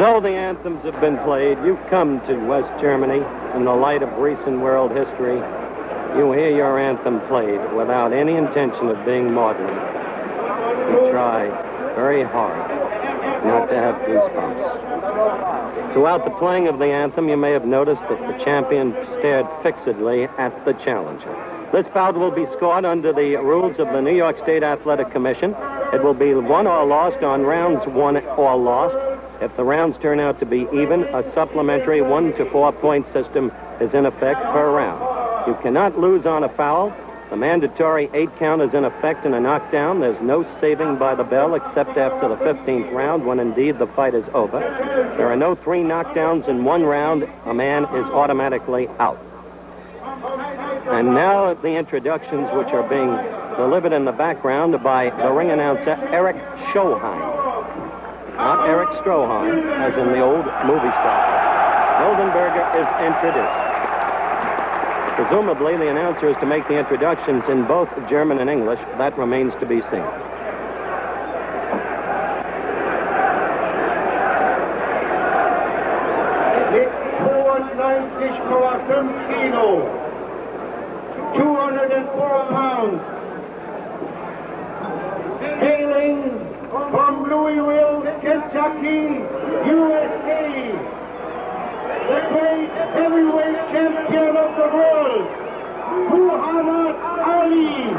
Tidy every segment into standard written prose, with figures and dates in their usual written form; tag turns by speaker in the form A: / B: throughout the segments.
A: So the anthems have been played. You come to West Germany in the light of recent world history. You hear your anthem played without any intention of being maudlin. You try very hard not to have goosebumps. Throughout the playing of the anthem, you may have noticed that the champion stared fixedly at the challenger. This bout will be scored under the rules of the New York State Athletic Commission. It will be won or lost on rounds won or lost. If the rounds turn out to be even, a supplementary 1 to 4 point system is in effect per round. You cannot lose on a foul. The mandatory 8 count is in effect in a knockdown. There's no saving by the bell except after the 15th round, when indeed the fight is over. There are no 3 knockdowns in 1 round. A man is automatically out. And now the introductions, which are being delivered in the background by the ring announcer, Eric Schoheim. Not Eric Stroheim, as in the old movie star. Mildenberger is introduced. Presumably, the announcer is to make the introductions in both German and English. That remains to be seen.
B: Mit 92,5 Kilo, 204 pounds, hailing from Louisville, Kentucky, USA, the great heavyweight champion of the world, Muhammad Ali.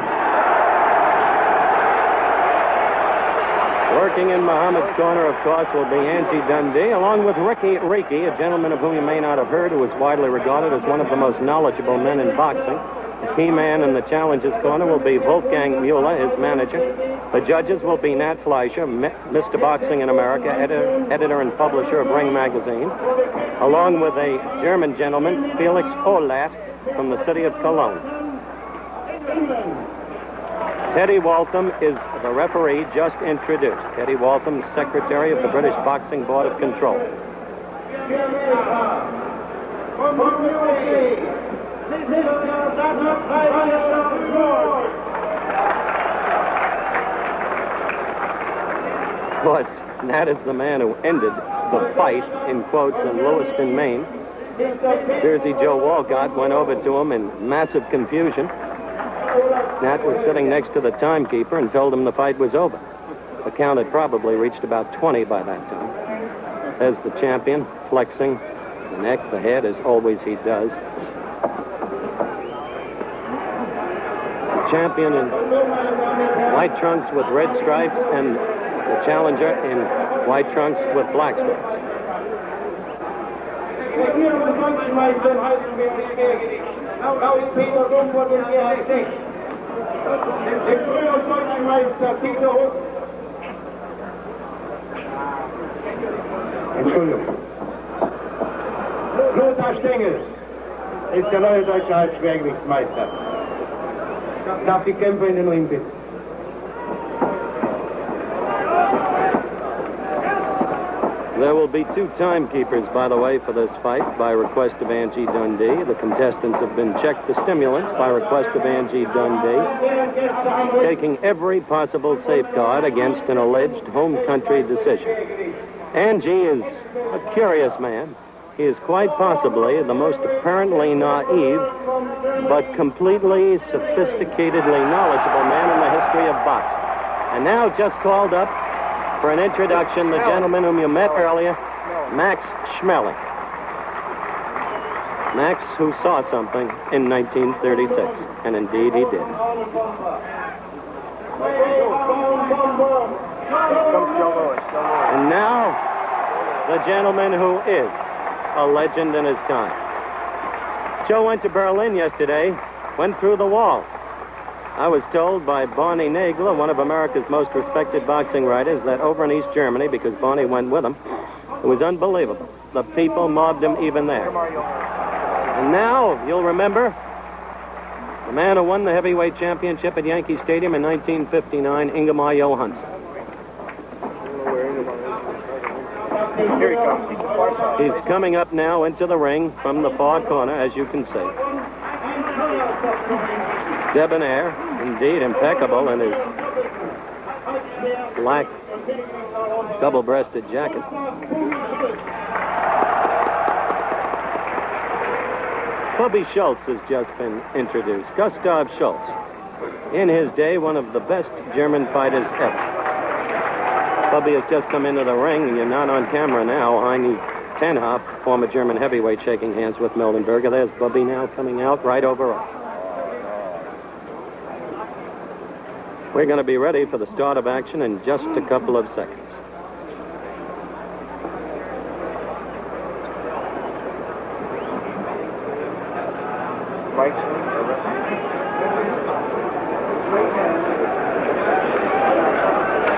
A: Working in Muhammad's corner, of course, will be Angie Dundee, along with Ricky Reiki, a gentleman of whom you may not have heard, who is widely regarded as one of the most knowledgeable men in boxing. The key man in the challenger's corner will be Wolfgang Mueller, his manager. The judges will be Nat Fleischer, Mr. Boxing in America, editor and publisher of Ring Magazine, along with a German gentleman, Felix Olat, from the city of Cologne. Teddy Waltham is the referee just introduced. Teddy Waltham, secretary of the British Boxing Board of Control. Of course, Nat is the man who ended the fight, in quotes, in Lewiston, Maine. Jersey Joe Walcott went over to him in massive confusion. Nat was sitting next to the timekeeper and told him the fight was over. The count had probably reached about 20 by that time. There's the champion, flexing the neck, the head, as always he does. The champion in white trunks with red stripes, and the challenger in white trunks with black stripes.
B: Entschuldigung. Lothar Stengel ist der neue deutsche Halbschwergewichtsmeister. Darf die Kämpfer in den Ring bitten.
A: There will be 2 timekeepers, by the way, for this fight, by request of Angie Dundee. The contestants have been checked for stimulants by request of Angie Dundee, taking every possible safeguard against an alleged home country decision. Angie is a curious man. He is quite possibly the most apparently naive, but completely sophisticatedly knowledgeable man in the history of boxing. And now just called up for an introduction, the gentleman whom you met earlier, Max Schmeling. Max, who saw something in 1936, and indeed he did. And now, the gentleman who is a legend in his time. Joe went to Berlin yesterday, went through the wall. I was told by Barney Nagler, one of America's most respected boxing writers, that over in East Germany, because Barney went with him, it was unbelievable. The people mobbed him even there. And now, you'll remember, the man who won the heavyweight championship at Yankee Stadium in 1959, Ingemar Johansson.
C: Here he comes. He's the far side.
A: He's coming up now into the ring from the far corner, as you can see. Debonair, indeed impeccable in his black double-breasted jacket. Bubby Schultz has just been introduced. Gustav Schultz. In his day, one of the best German fighters ever. Bubby has just come into the ring, and you're not on camera now. Heini Tenhop, former German heavyweight, shaking hands with Mildenberger. There's Bubby now coming out right over us. We're going to be ready for the start of action in just a couple of seconds.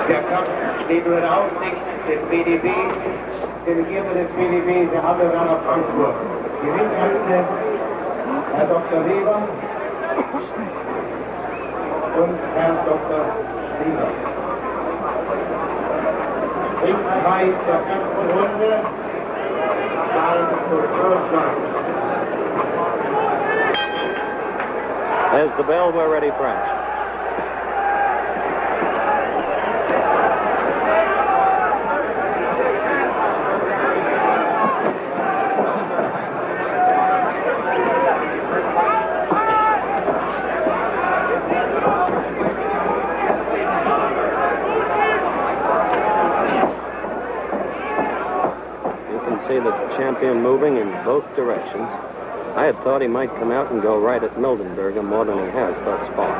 B: Der Kampf steht nur in Aussicht des BDB. Delegierte des BDB, der Havelwerner Frankfurt. Gewinnkräfte Herr Dr. Weber und Herr Dr. Lieber. Ringpreis der ersten Runde.
A: There's the bell. We're ready for action. See the champion moving in both directions. I had thought he might come out and go right at Mildenberger more than he has thus far.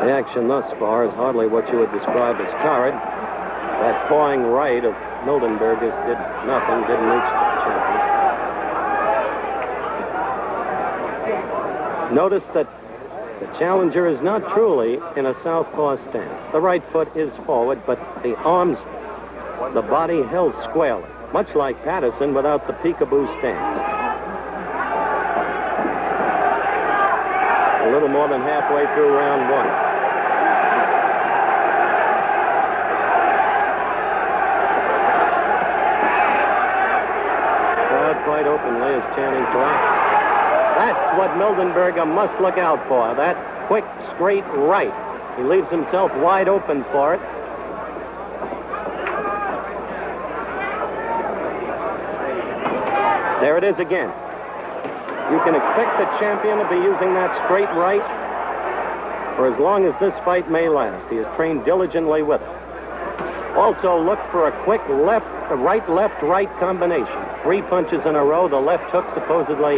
A: The action thus far is hardly what you would describe as torrid. That pawing right of Mildenberger's did nothing, didn't reach the champion. Notice that the challenger is not truly in a southpaw stance. The right foot is forward, but the arms, the body held squarely, much like Patterson without the peekaboo stance. A little more than halfway through round one. Quite openly is chanting for action. That's what Mildenberger must look out for, that quick, straight right. He leaves himself wide open for it. There it is again. You can expect the champion to be using that straight right for as long as this fight may last. He has trained diligently with it. Also look for a quick right combination. 3 punches in a row, the left hook supposedly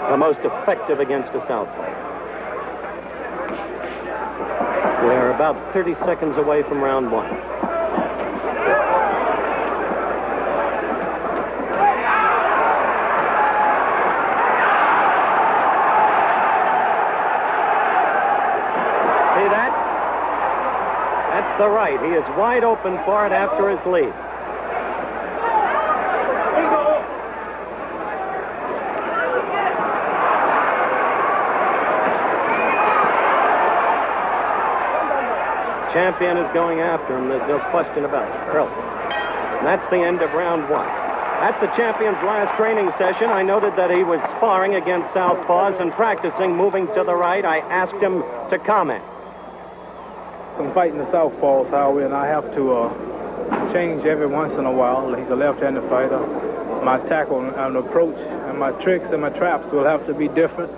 A: the most effective against a southpaw. We're about 30 seconds away from round one. See that? That's the right. He is wide open for it after his lead. Champion is going after him. There's no question about it. Early. And that's the end of round one. At the champion's last training session, I noted that he was sparring against southpaws and practicing moving to the right. I asked him to comment.
D: I'm fighting the southpaws, Howie, and I have to change every once in a while. He's a left-handed fighter. My tackle and approach and my tricks and my traps will have to be different.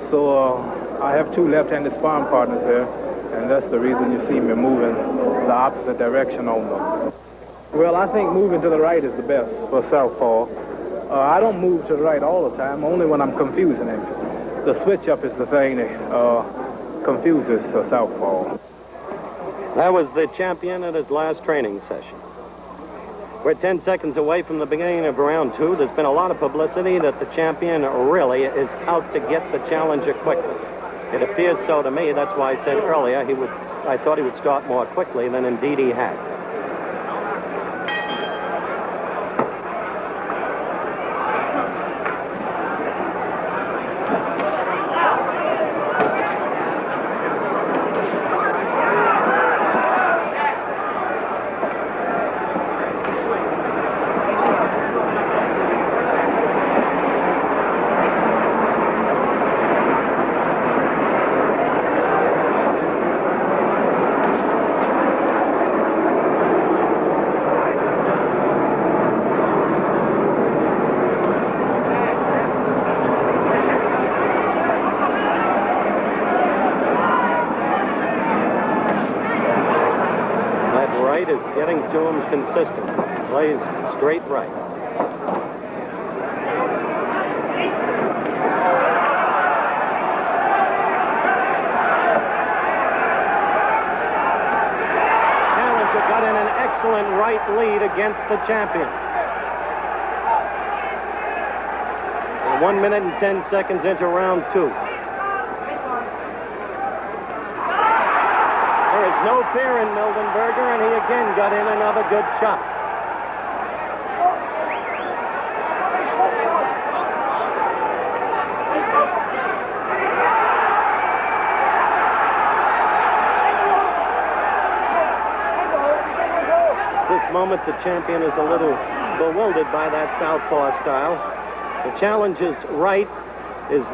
D: So I have 2 left-handed sparring partners here. And that's the reason you see me moving the opposite direction on them. Well, I think moving to the right is the best for southpaw. I don't move to the right all the time, only when I'm confusing him. The switch-up is the thing that confuses a southpaw.
A: That was the champion at his last training session. We're 10 seconds away from the beginning of round 2. There's been a lot of publicity that the champion really is out to get the challenger quickly. It appears so to me. That's why I said earlier I thought he would start more quickly than indeed he had. consistent. Plays straight right. Challenger got in an excellent right lead against the champion. 1 minute and 10 seconds into round 2. There is no fear in Mildenberger, and he again got in another good shot. At this moment, the champion is a little bewildered by that southpaw style. The challenger's right is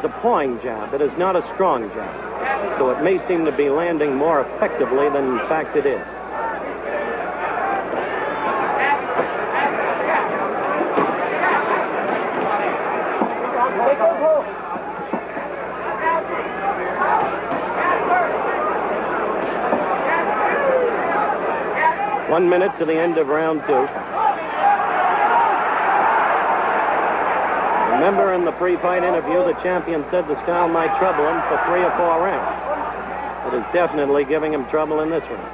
A: a pawing jab. It is not a strong jab. So it may seem to be landing more effectively than in fact it is. One minute to the end of round 2. Remember, in the pre-fight interview, the champion said the style might trouble him for 3 or 4 rounds. It is definitely giving him trouble in this round.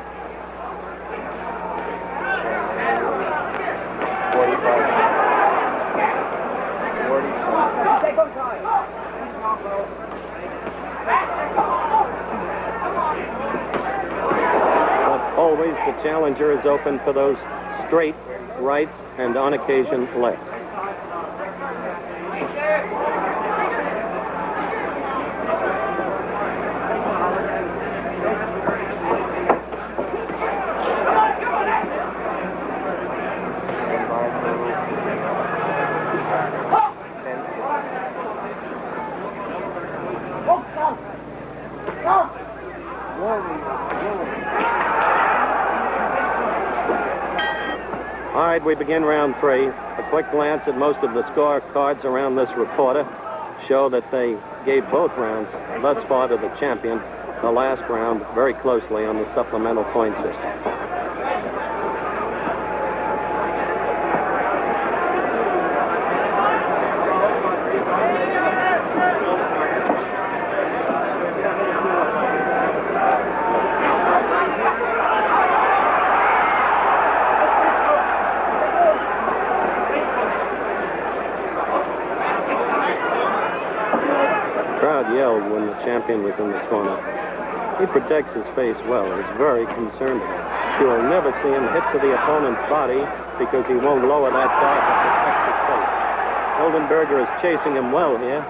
C: 45.
A: But always the challenger is open for those straight rights and on occasion lefts. All right, we begin round 3. A quick glance at most of the score cards around this reporter show that they gave both rounds thus far to the champion. The last round very closely on the supplemental point system. Yelled when the champion was in the corner. He protects his face well. He's very concerned about it. You will never see him hit to the opponent's body because he won't lower that guard to protect his face. Mildenberger is chasing him well here,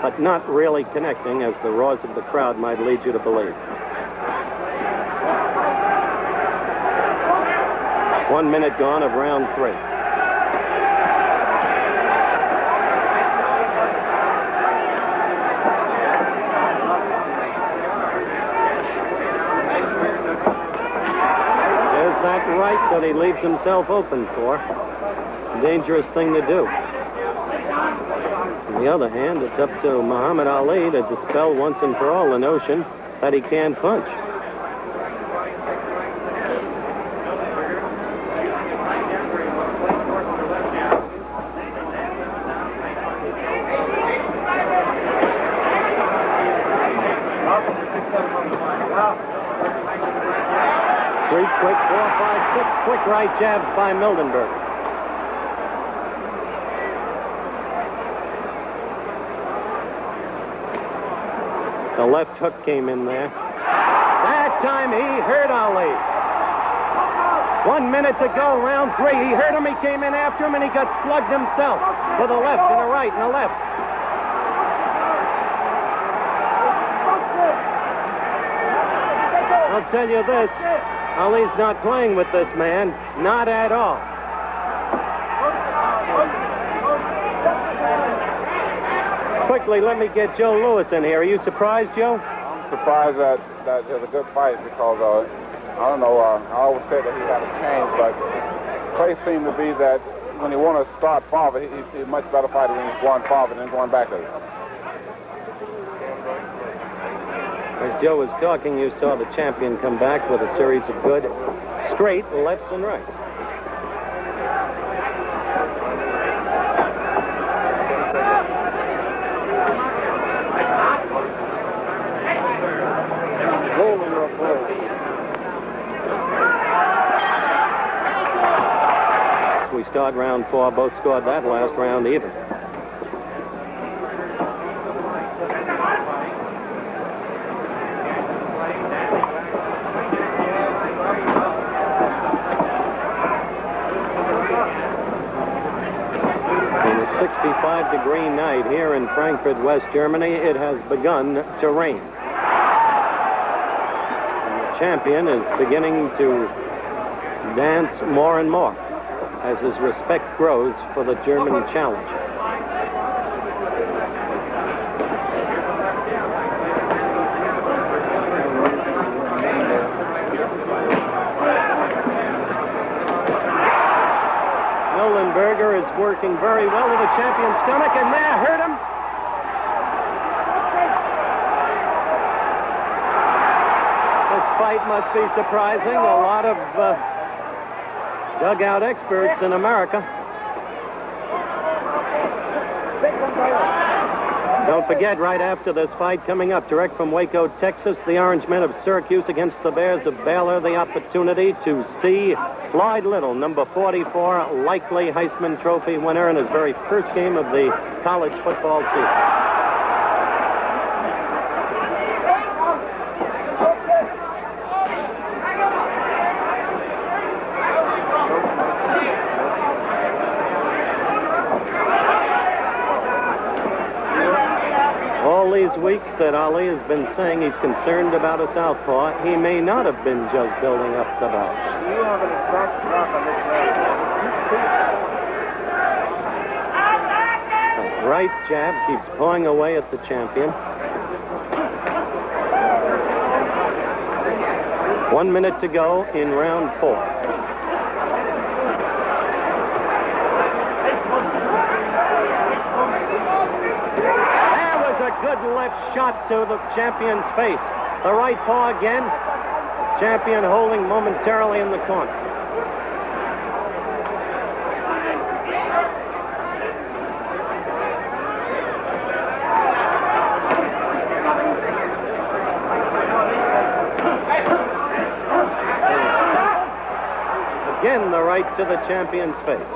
A: but not really connecting, as the roars of the crowd might lead you to believe. 1 minute gone of round 3. That right that he leaves himself open for. A dangerous thing to do. On the other hand, it's up to Muhammad Ali to dispel once and for all the notion that he can't punch. Three quick, 4, 5, 6 quick right jabs by Mildenberger. The left hook came in there. That time he hurt Ali. 1 minute to go, round 3. He hurt him, he came in after him, and he got slugged himself with a left and a right and a left. I'll tell you this. Ali's not playing with this man. Not at all. Quickly, let me get Joe Lewis in here. Are you surprised, Joe?
C: I'm surprised that it was a good fight because, I don't know, I always said that he had a change, but Clay seemed to be that when you want to start forward, he's a much better fighter when he's going forward than going backwards. As
A: Joe was talking, you saw the champion come back with a series of good straight lefts and rights. We start round 4. Both scored that last round even. On a 65-degree night here in Frankfurt, West Germany, it has begun to rain. And the champion is beginning to dance more and more as his respect grows for the German challenge. Mildenberger is working very well to the champion's stomach, and there hurt him. This fight must be surprising. A lot of dugout experts in America. Don't forget, right after this fight, coming up direct from Waco, Texas, the Orange Men of Syracuse against the Bears of Baylor, the opportunity to see Floyd Little, number 44, likely Heisman Trophy winner in his very first game of the college football season. All these weeks that Ali has been saying he's concerned about a southpaw, he may not have been just building up the bout.
C: You have an exact mark on this round.
A: Right jab keeps pawing away at the champion. 1 minute to go in round 4. Good left shot to the champion's face. The right paw again. Champion holding momentarily in the corner. Again, the right to the champion's face.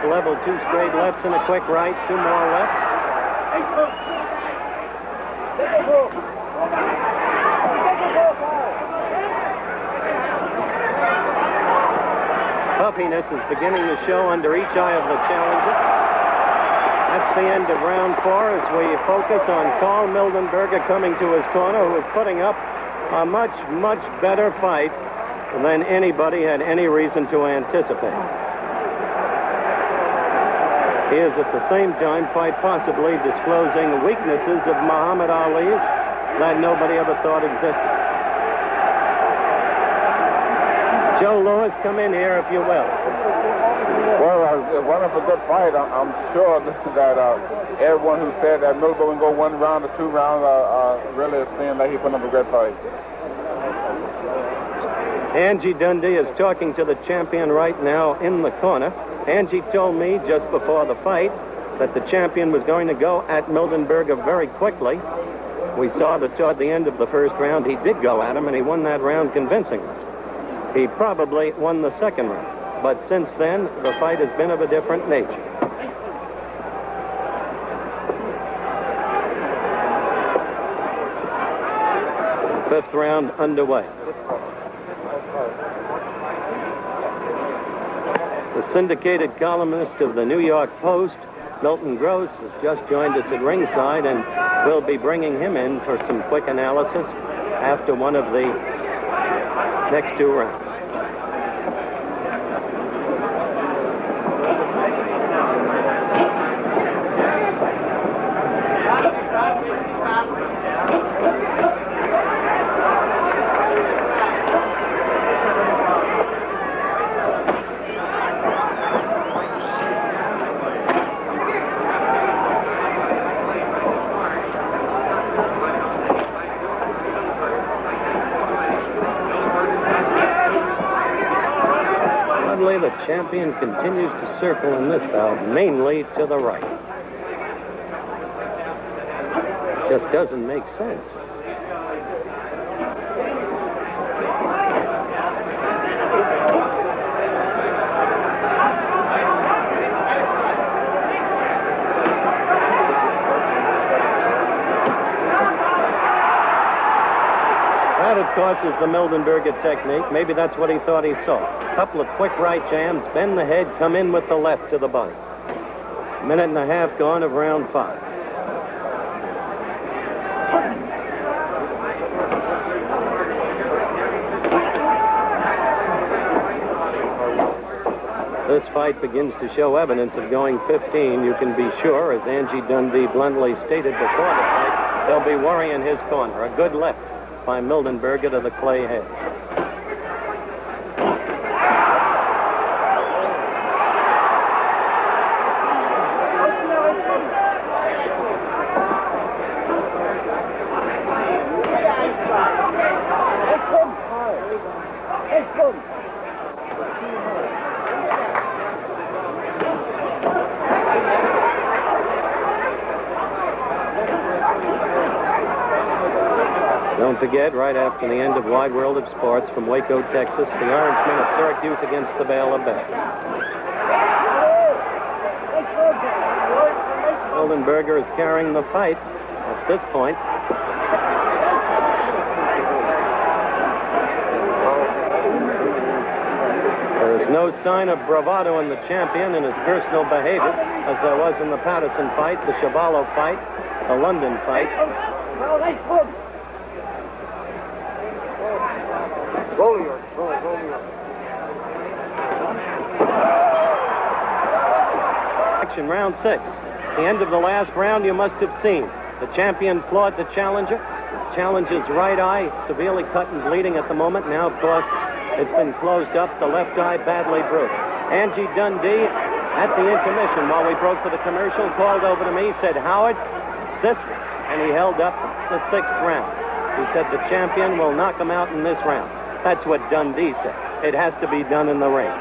A: Level, 2 straight lefts and a quick right, 2 more lefts. Puffiness is beginning to show under each eye of the challenger. That's the end of round 4 as we focus on Karl Mildenberger coming to his corner, who is putting up a much, much better fight than anybody had any reason to anticipate. He is at the same time quite possibly disclosing weaknesses of Muhammad Ali's that nobody ever thought existed. Joe Louis, come in here if you will.
C: Well, one of a good fight. I'm sure that everyone who said that Mildenberger would go 1 round or 2 rounds really is saying that he put up a great fight.
A: Angie Dundee is talking to the champion right now in the corner. Angie told me just before the fight that the champion was going to go at Mildenberger very quickly. We saw that toward the end of the first round, he did go at him, and he won that round convincingly. He probably won the second round, but since then, the fight has been of a different nature. Fifth round underway. The syndicated columnist of the New York Post, Milton Gross, has just joined us at ringside, and we'll be bringing him in for some quick analysis after one of the next 2 rounds. champion continues to circle in this bout, mainly to the right. Just doesn't make sense. That, of course, is the Mildenberger technique. Maybe that's what he thought he saw. A couple of quick right jams, bend the head, come in with the left to the body. Minute and a half gone of round 5. This fight begins to show evidence of going 15. You can be sure, as Angie Dundee bluntly stated before the fight, they'll be worrying his corner. A good left by Mildenberger to the clay head. Don't forget, right after the end of Wide World of Sports from Waco, Texas, the Orangemen at Syracuse against the Baylor Bears. Mildenberger is carrying the fight at this point. There's no sign of bravado in the champion in his personal behavior, as there was in the Patterson fight, the Chavallo fight, the London fight. Action, round 6. The end of the last round you must have seen. The champion flawed the challenger. Challenger's right eye severely cut and bleeding at the moment. Now, of course, it's been closed up. The left eye badly bruised. Angie Dundee, at the intermission, while we broke for the commercial, called over to me, said, "Howard, this," and he held up the 6th round. He said the champion will knock him out in this round. That's what Dundee said. It has to be done in the ring.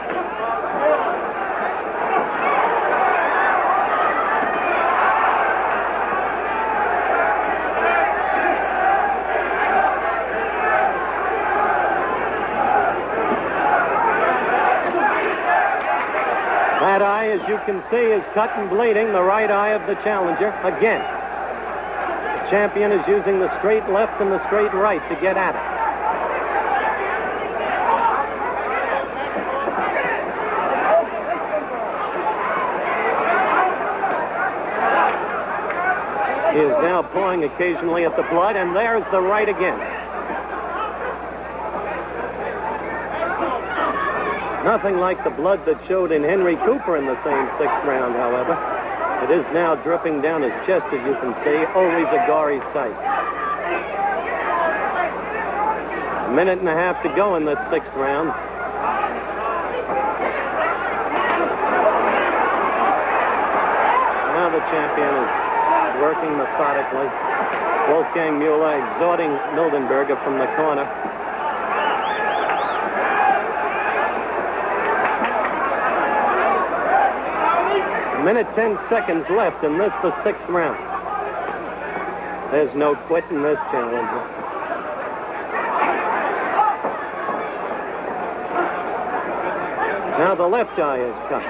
A: That eye, as you can see, is cut and bleeding, the right eye of the challenger. Again, the champion is using the straight left and the straight right to get at it. He is now pulling occasionally at the blood, and there's the right again. Nothing like the blood that showed in Henry Cooper in the same 6th round, however. It is now dripping down his chest, as you can see. Always a gory sight. A minute and a half to go in this 6th round. Now the champion is working methodically. Wolfgang Mueller exhorting Mildenberger from the corner. A minute 10 seconds left in this, the 6th round. There's no quit in this challenger. Now the left eye is cut.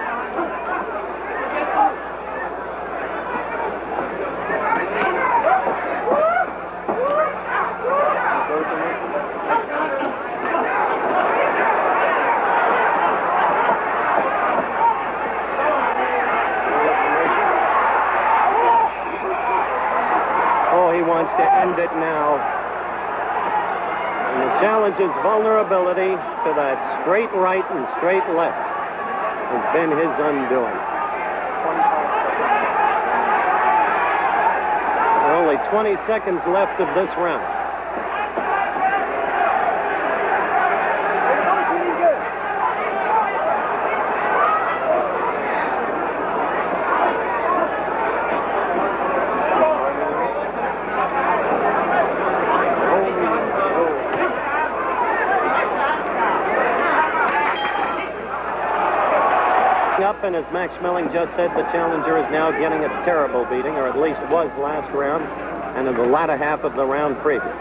A: Wants to end it now. And the challenger's vulnerability to that straight right and straight left has been his undoing. Only 20 seconds left of this round. happen. As Max Schmeling just said, the challenger is now getting a terrible beating, or at least was last round, and in the latter half of the round previous.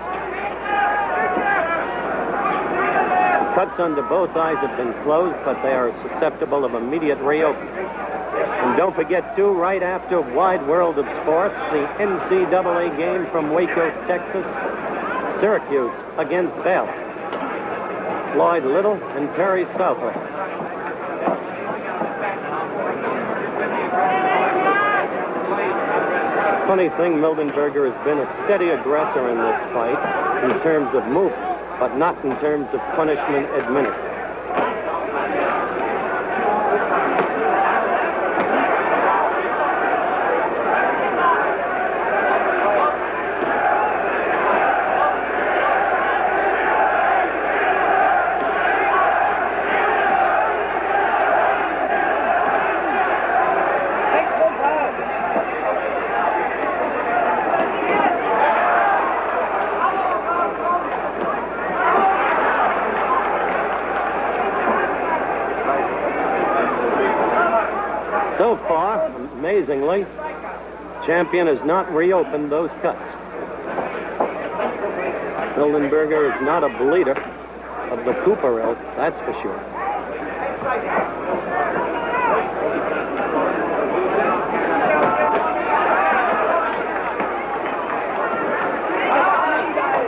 A: Cuts under both eyes have been closed, but they are susceptible of immediate reopening. And don't forget, too, right after Wide World of Sports, the NCAA game from Waco, Texas, Syracuse against Baylor. Floyd Little and Terry Southland. Funny thing, Mildenberger has been a steady aggressor in this fight in terms of movement, but not in terms of punishment administered. So far, amazingly, champion has not reopened those cuts. Mildenberger is not a bleeder of the Cooper ilk, that's for sure.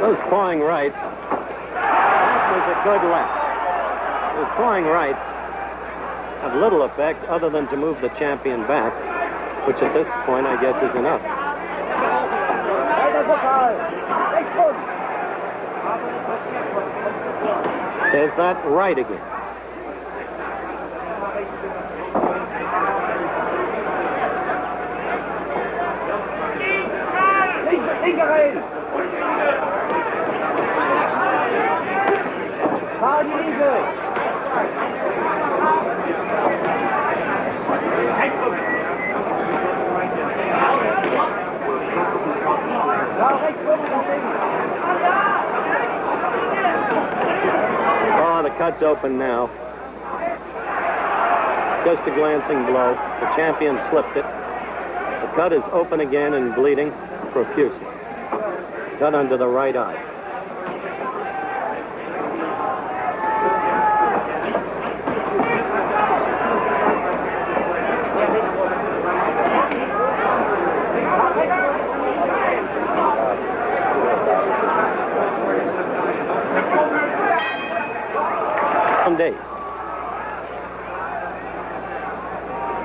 A: Those clawing rights, that was a good left. Those clawing rights have little effect other than to move the champion back, which at this point I guess is enough. There's that right again. Oh, the cut's open now. Just a glancing blow. The champion slipped it. The cut is open again and bleeding profusely. Cut under the right eye.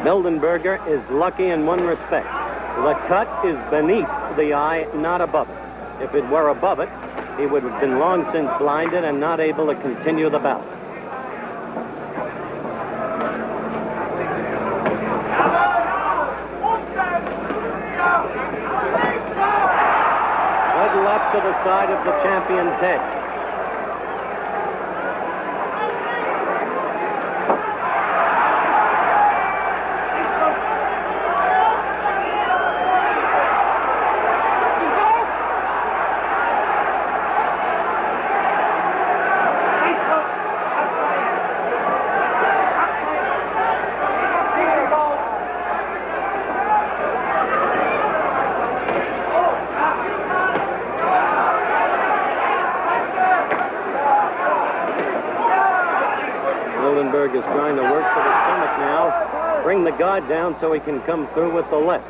A: Mildenberger is lucky in one respect. The cut is beneath the eye, not above it. If it were above it, he would have been long since blinded and not able to continue the bout. Good left to the side of the champion's head. Mildenberger is trying to work for the stomach now. Bring the guard down so he can come through with the left.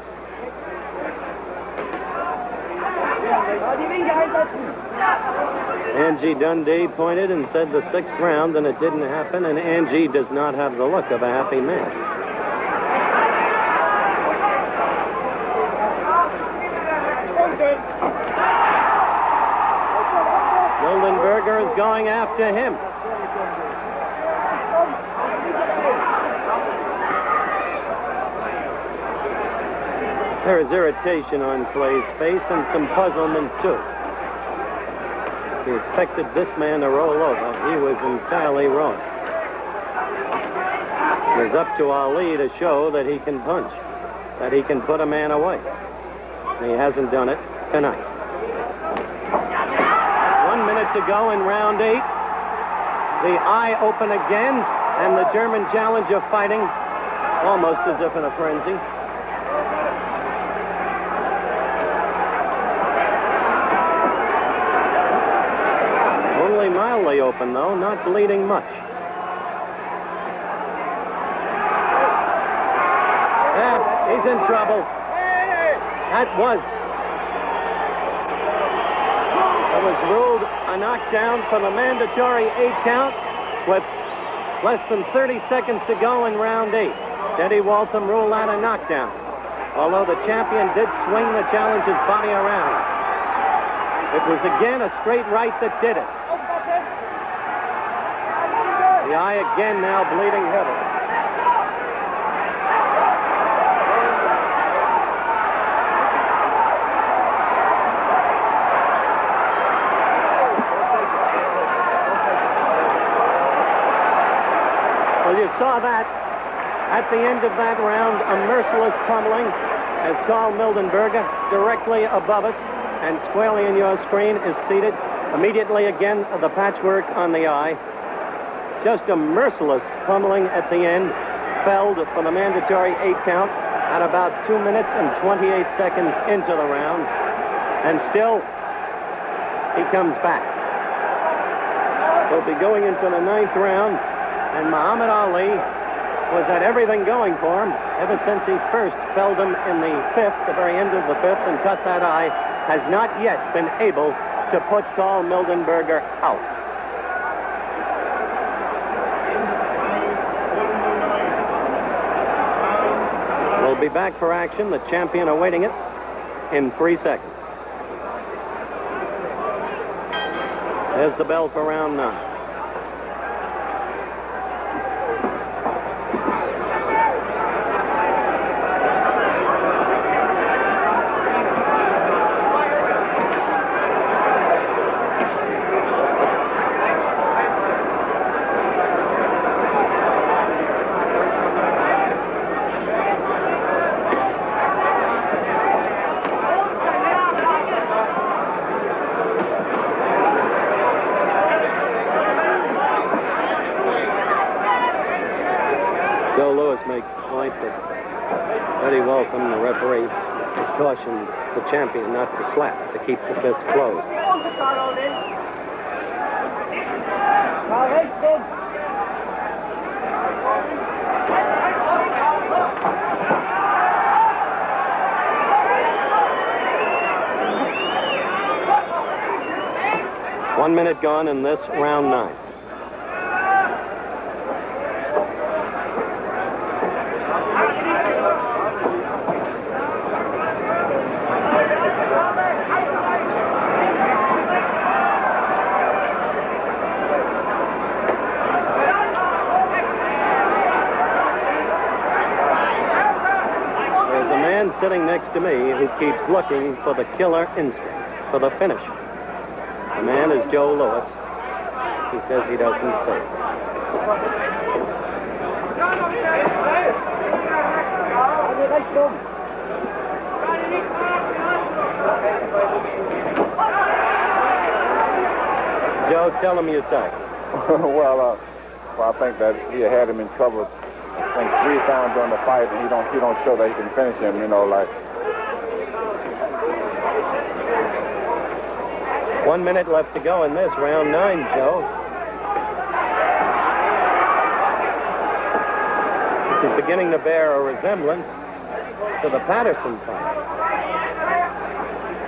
A: Angie Dundee pointed and said the sixth round, and it didn't happen, and Angie does not have the look of a happy man. Mildenberger is going after him. There is irritation on Clay's face and some puzzlement, too. He expected this man to roll over. He was entirely wrong. It was up to Ali to show that he can punch, that he can put a man away. And he hasn't done it tonight. 1 minute to go in round 8. The eye open again, and the German challenger fighting almost as if in a frenzy. Only mildly open, though, not bleeding much. Yeah, he's in trouble. That was ruled a knockdown for the mandatory 8 count with less than 30 seconds to go in round 8. Teddy Waltham ruled that a knockdown, although the champion did swing the challenger's body around. It was again a straight right that did it. The eye again now bleeding heavily. Well, you saw that at the end of that round, a merciless pummeling as Karl Mildenberger, directly above us and squarely in your screen, is seated. Immediately again, the patchwork on the eye. Just a merciless pummeling at the end, felled for the mandatory 8 count at about 2 minutes and 28 seconds into the round. And still, he comes back. We'll be going into the 9th round, and Muhammad Ali was at everything going for him ever since he first felled him in the 5th, the very end of the 5th, and cut that eye. Has not yet been able to put Karl Mildenberger out. We'll be back for action, the champion awaiting it in 3 seconds. There's the bell for round 9. Teddy Waltham, the referee, has cautioned the champion not to slap, to keep the fist closed. One minute gone in this round 9. Sitting next to me who keeps looking for the killer instinct, for the finish. The man is Joe Louis. He says he doesn't say. Joe, tell him you say.
C: Well, I think that he had him in trouble. I think 3 times during the fight, and he don't show that he can finish him, like.
A: 1 minute left to go in this round 9, Joe. This is beginning to bear a resemblance to the Patterson fight,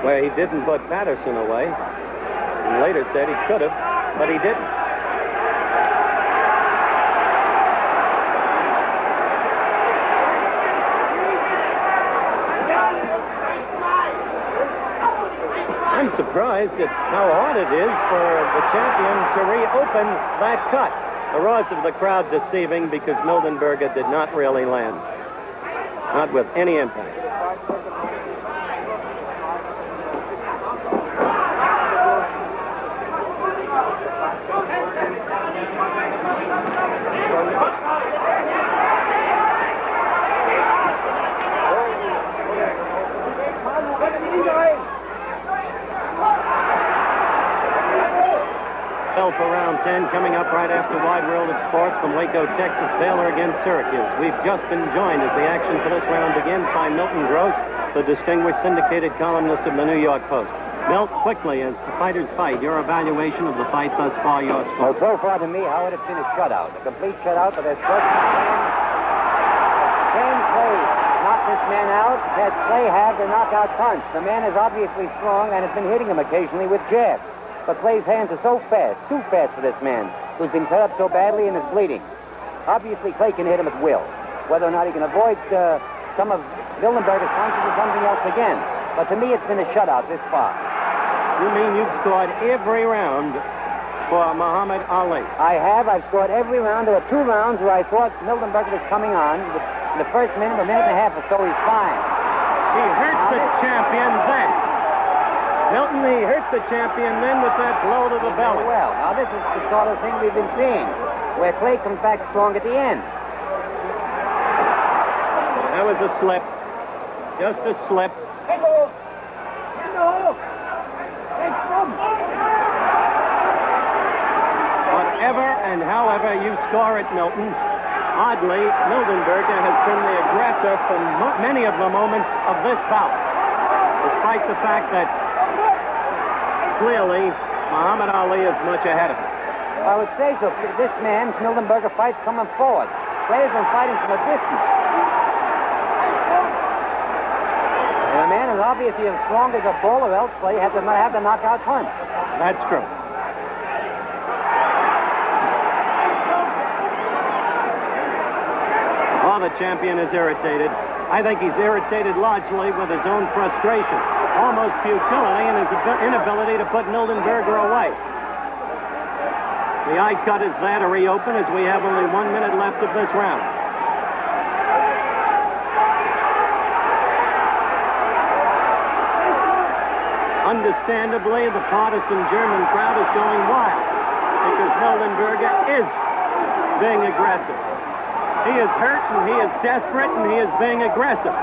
A: where he didn't put Patterson away, and later said he could have, but he didn't. I'm surprised at how hard it is for the champion to reopen that cut. The roars of the crowd deceiving because Mildenberger did not really land. Not with any impact. NFL for round 10 coming up right after Wide World of Sports from Waco, Texas, Baylor against Syracuse. We've just been joined as the action for this round begins by Milton Gross, the distinguished syndicated columnist of the New York Post. Milt, quickly, as the fighters fight, your evaluation of the fight thus far, your score.
E: Well, so far to me, Howard, it's been a shutout. A complete shutout, but there's same Clay knocked this man out as Clay had the knockout punch. The man is obviously strong and has been hitting him occasionally with jabs. But Clay's hands are so fast, too fast for this man, who's been cut up so badly and is bleeding. Obviously, Clay can hit him at will. Whether or not he can avoid some of Mildenberger's punches is something else again. But to me, it's been a shutout this far.
A: You mean you've scored every round for Muhammad Ali?
E: I have. I've scored every round. There were 2 rounds where I thought Mildenberger was coming on. In the first minute, a minute and a half or so, he's fine.
A: He hurts the champion then. Milton, he hurts the champion then with that blow to the belly.
E: Well, now this is the sort of thing we've been seeing, where Clay comes back strong at the end.
A: That was a slip. Just a slip. Whatever and however you score it, Milton, oddly, Mildenberger has been the aggressor for many of the moments of this bout, despite the fact that clearly Muhammad Ali is much ahead of him.
E: I would say so. This man, Mildenberger, fights coming forward. Clay's been fighting from a distance. And the man is obviously as strong as a bull, or else Clay had to have the knockout punch.
A: That's true. Oh, the champion is irritated. I think he's irritated largely with his own frustration, almost futility, and his inability to put Mildenberger away. The eye cut is there to reopen as we have only 1 minute left of this round. Understandably, the partisan German crowd is going wild because Mildenberger is being aggressive. He is hurt, and he is desperate, and he is being aggressive.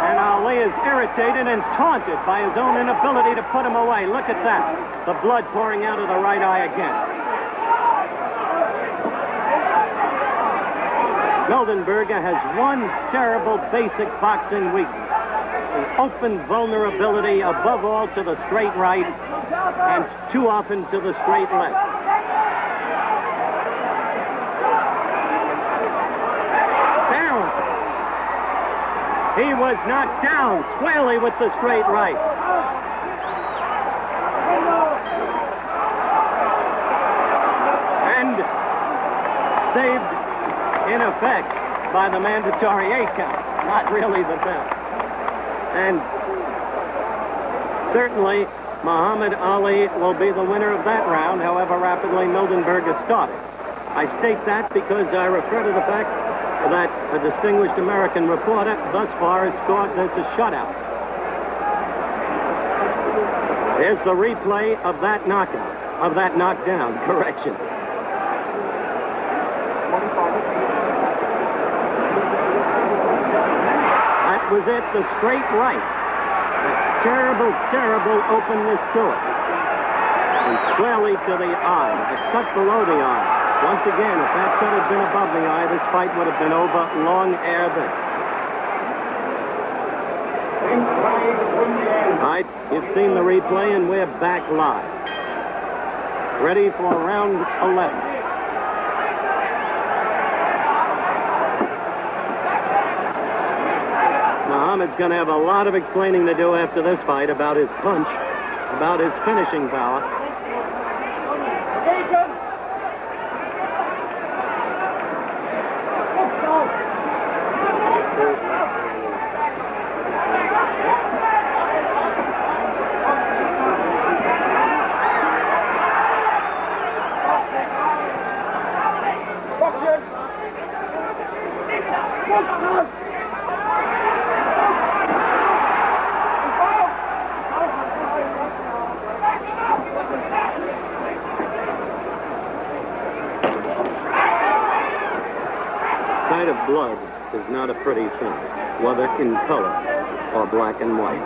A: And Ali is irritated and taunted by his own inability to put him away. Look at that. The blood pouring out of the right eye again. Mildenberger has one terrible basic boxing weakness. An open vulnerability above all to the straight right and too often to the straight left. Down. He was knocked down squarely with the straight right. And saved in effect by the mandatory 8 count. Not really the best. And certainly, Muhammad Ali will be the winner of that round, however rapidly Mildenberger started. I state that because I refer to the fact that a distinguished American reporter thus far has scored this a shutout. Here's the replay of that knockout, of that knockdown, correction. That was it, the straight right. A terrible, terrible openness to it. And squarely to the eye, a cut below the eye. Once again, if that cut had been above the eye, this fight would have been over long ere this. All right, you've seen the replay, and we're back live. Ready for round 11. Muhammad's going to have a lot of explaining to do after this fight about his punch, about his finishing power. Sight of blood is not a pretty thing, whether in color or black and white.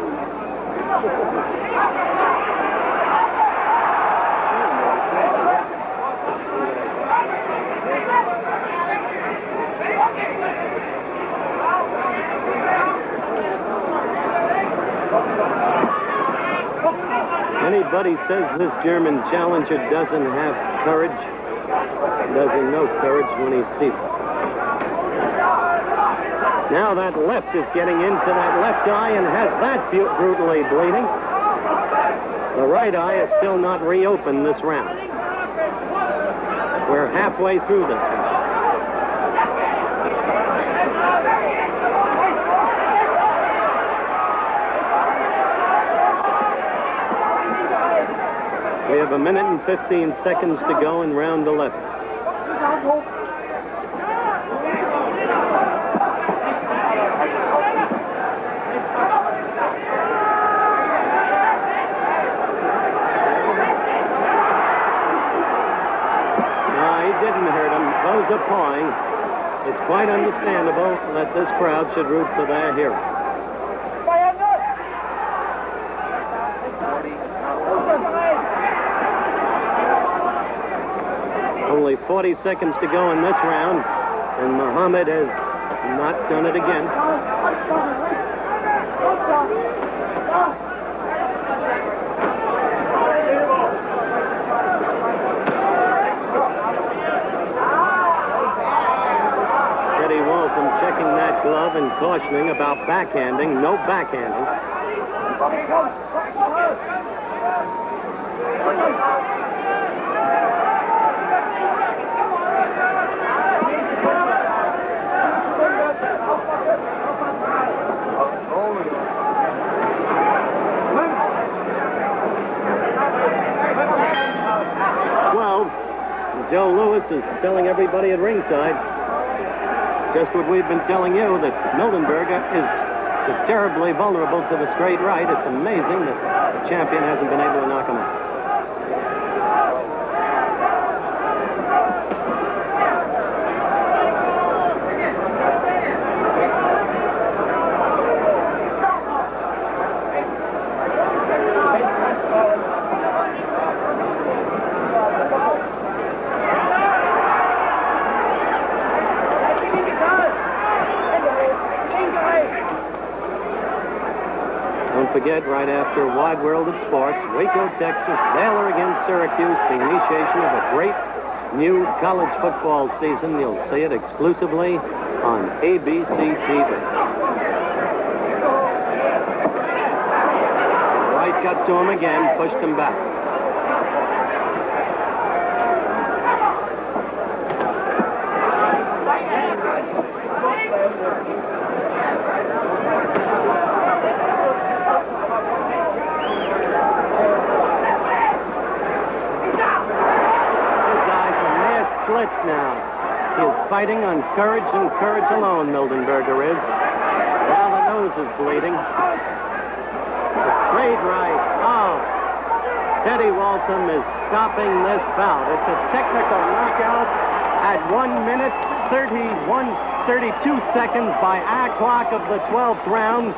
A: Anybody says this German challenger doesn't have courage, doesn't know courage when he sees it. Now that left is getting into that left eye and has that brutally bleeding. The right eye is still not reopened this round. We're halfway through this one. We have 1 minute and 15 seconds to go in round 11. Those are pawing. It's quite understandable that this crowd should root for their hero. Only 40 seconds to go in this round, and Muhammad has not done it again. Checking that glove and cautioning about backhanding. No backhanding. Joe Louis is telling everybody at ringside just what we've been telling you, that Mildenberger is terribly vulnerable to the straight right. It's amazing that the champion hasn't been able to knock him out. Forget, right after Wide World of Sports, Waco, Texas, Baylor against Syracuse, the initiation of a great new college football season. You'll see it exclusively on ABC TV. Right cut to him again, pushed him back. Now, he is fighting on courage and courage alone, Mildenberger is. Now the nose is bleeding. The straight right. Oh, Teddy Waltham is stopping this bout. It's a technical knockout at 1 minute, 32 seconds by our clock of the 12th round.